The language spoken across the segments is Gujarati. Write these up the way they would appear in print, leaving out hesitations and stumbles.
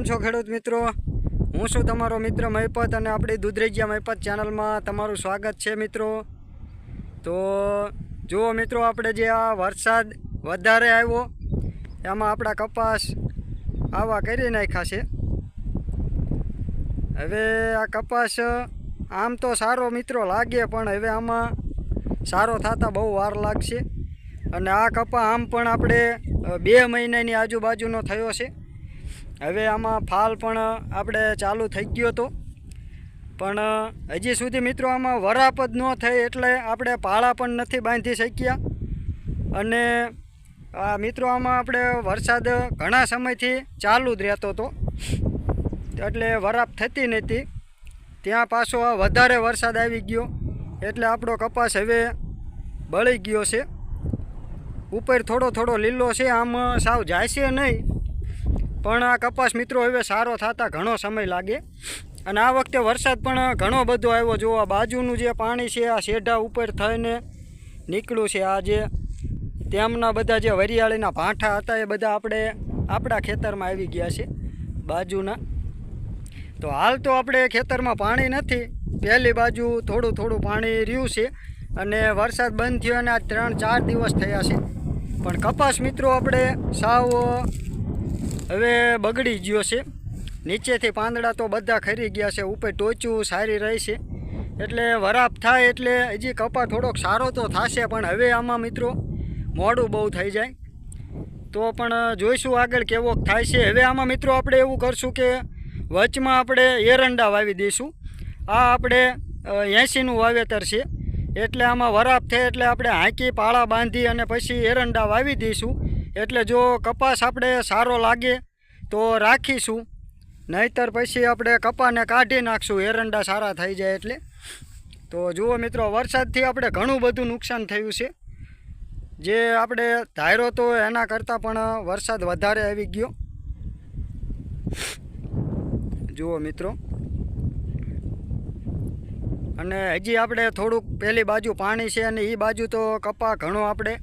છો ખેડૂત મિત્રો, હું છું તમારો મિત્ર મહિપત અને આપણી દૂધરેજિયા મહિપત ચેનલમાં તમારું સ્વાગત છે મિત્રો। તો જુઓ મિત્રો, આપણે જે આ વરસાદ વધારે આવ્યો એમાં આપણા કપાસ આવા કરી નાખ્યા છે। હવે આ કપાસ આમ તો સારો મિત્રો લાગે, પણ હવે આમાં સારો થતા બહુ વાર લાગશે। અને આ કપા આમ પણ આપણે 2 મહિનાની આજુબાજુનો થયો છે। હવે આમાં ફાલ પણ આપણે ચાલુ થઈ ગયો હતો, પણ હજી સુધી મિત્રો આમાં વરાપ જ ન થઈ, એટલે આપણે પાળા પણ નથી બાંધી શક્યા। અને આ મિત્રો આમાં આપણે વરસાદ ઘણા સમયથી ચાલુ જ રહેતો હતો, એટલે વરાપ થતી નહોતી। ત્યાં પાછો આ વધારે વરસાદ આવી ગયો, એટલે આપણો કપાસ હવે બળી ગયો છે। ઉપર થોડો થોડો લીલો છે, આમ સાવ જાય છે નહીં, પણ આ કપાસ મિત્રો હવે સારો થતા ઘણો સમય લાગે। અને આ વખતે વરસાદ પણ ઘણો બધો આવ્યો। જો આ બાજુનું જે પાણી છે આ શેઢા ઉપર થઈને નીકળ્યું છે। આ જે તેમના બધા જે વરિયાળીના ભાંઠા હતા એ બધા આપણા ખેતરમાં આવી ગયા છે બાજુના। તો હાલ તો આપણે ખેતરમાં પાણી નથી, પહેલી બાજુ થોડું થોડું પાણી રહ્યું છે, અને વરસાદ બંધ થયો અને આ 3-4 દિવસ થયા છે, પણ કપાસ મિત્રો આપણે સાવ હવે બગડી ગયો છે। નીચેથી પાંદડા તો બધા ખરી ગયા છે, ઉપર ટોચું સારી રહી છે, એટલે વરાપ થાય એટલે હજી કપા થોડોક સારો તો થશે, પણ હવે આમાં મિત્રો મોડું બહુ થઈ જાય। તો પણ જોઈશું આગળ કેવો થાય છે। હવે આમાં મિત્રો આપણે એવું કરશું કે વચમાં આપણે એરંડા વાવી દઈશું। આ આપણે 80નું વાવેતર છે, એટલે આમાં વરાપ થાય એટલે આપણે હાંકી પાળા બાંધી અને પછી એરંડા વાવી દઈશું। એટલે જો કપાસ આપણે સારો લાગે તો રાખીશું, નહીંતર પછી આપણે કપાને કાઢી નાખશું એરંડા સારા થઈ જાય એટલે। તો જુઓ મિત્રો, વરસાદથી આપણે ઘણું બધું નુકસાન થયું છે। જે આપણે ધાર્યો તો એના કરતાં પણ વરસાદ વધારે આવી ગયો। જુઓ મિત્રો, અને હજી આપણે થોડુંક પેલી બાજુ પાણી છે, અને એ બાજુ તો કપા ઘણો આપણે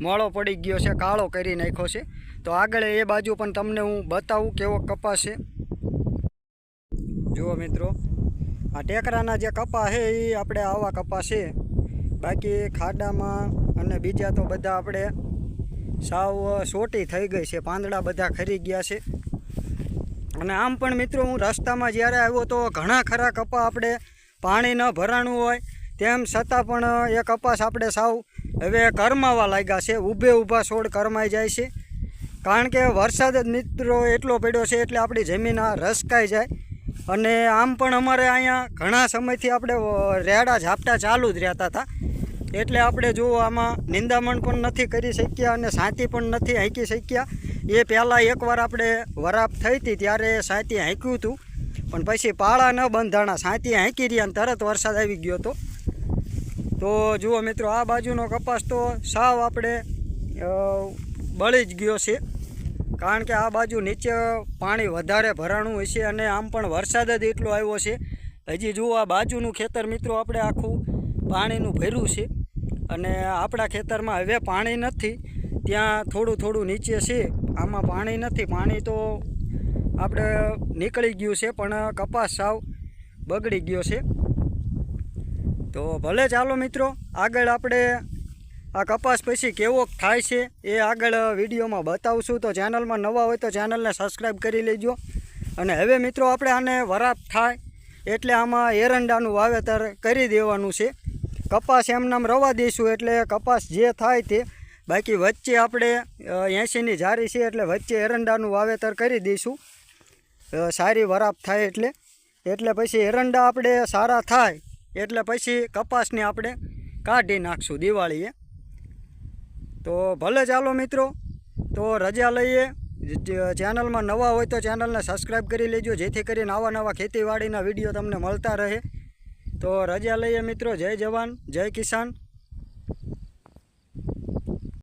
મોળો પડી ગયો છે, કાળો કરી નાખ્યો છે। તો આગળ એ બાજુ પણ તમને હું બતાવું કેવો કપાસ છે। જુઓ મિત્રો, આ ટેકરાના જે કપા છે એ આપણે આવા કપા છે, બાકી ખાડામાં અને બીજા તો બધા આપણે સાવ સોટી થઈ ગઈ છે, પાંદડા બધા ખરી ગયા છે। અને આમ પણ મિત્રો હું રસ્તામાં જ્યારે આવ્યો તો ઘણા ખરા કપા આપણે પાણી ન ભરાણું હોય તેમ છતાં પણ એ કપાસ આપણે સાવ હવે કરમાવા લાગ્યા છે, ઊભા છોડ કરમાઈ જાય છે। કારણ કે વરસાદ જ મિત્રો એટલો પડ્યો છે, એટલે આપણી જમીન આ રસકાઈ જાય। અને આમ પણ અમારે અહીંયા ઘણા સમયથી આપણે રેડા ઝાપટા ચાલુ જ રહેતા હતા, એટલે આપણે જો આમાં નિંદામણ પણ નથી કરી શક્યા અને સાંતી પણ નથી હાંકી શક્યા। એ પહેલાં એકવાર આપણે વરાપ થઈ હતી ત્યારે સાંતી હાંક્યું હતું, પણ પછી પાળા ન બંધાણા, સાંતી હાંકી રહ્યા અને તરત વરસાદ આવી ગયો હતો। તો જુઓ મિત્રો, આ બાજુનો કપાસ તો સાવ આપણે બળી જ ગયો છે, કારણ કે આ બાજુ નીચે પાણી વધારે ભરાણું હોય છે, અને આમ પણ વરસાદ જ એટલો આવ્યો છે। હજી જુઓ આ બાજુનું ખેતર મિત્રો આપણે આખું પાણીનું ભર્યું છે, અને આપણા ખેતરમાં હવે પાણી નથી, ત્યાં થોડું થોડું નીચે છે, આમાં પાણી નથી। પાણી તો આપણે નીકળી ગયું છે, પણ કપાસ સાવ બગડી ગયો છે। તો ભલે ચાલો મિત્રો, આગળ આપણે આ કપાસ પછી કેવો થાય છે એ આગળ વિડીયોમાં બતાવશું। તો ચેનલમાં નવા હોય તો ચેનલને સબસ્ક્રાઈબ કરી લેજો। અને હવે મિત્રો આપણે આને વરાપ થાય એટલે આમાં એરંડાનું વાવેતર કરી દેવાનું છે। કપાસ એમનામ રવા દઈશું એટલે કપાસ જે થાય તે, બાકી વચ્ચે આપણે 80ની જારી છે એટલે વચ્ચે એરંડાનું વાવેતર કરી દઈશું, સારી વરાપ થાય એટલે પછી એરંડા આપણે સારા થાય એટલે પછી કપાસને આપણે કાઢી નાખશું દિવાળીએ। તો ભલે ચાલો મિત્રો, તો રજા લઈએ। ચેનલમાં નવા હોય તો ચેનલને સબસ્ક્રાઈબ કરી લેજો, જેથી કરીને નવા ખેતીવાડીના વિડીયો તમને મળતા રહે। તો રજા લઈએ મિત્રો। જય જવાન, જય કિસાન।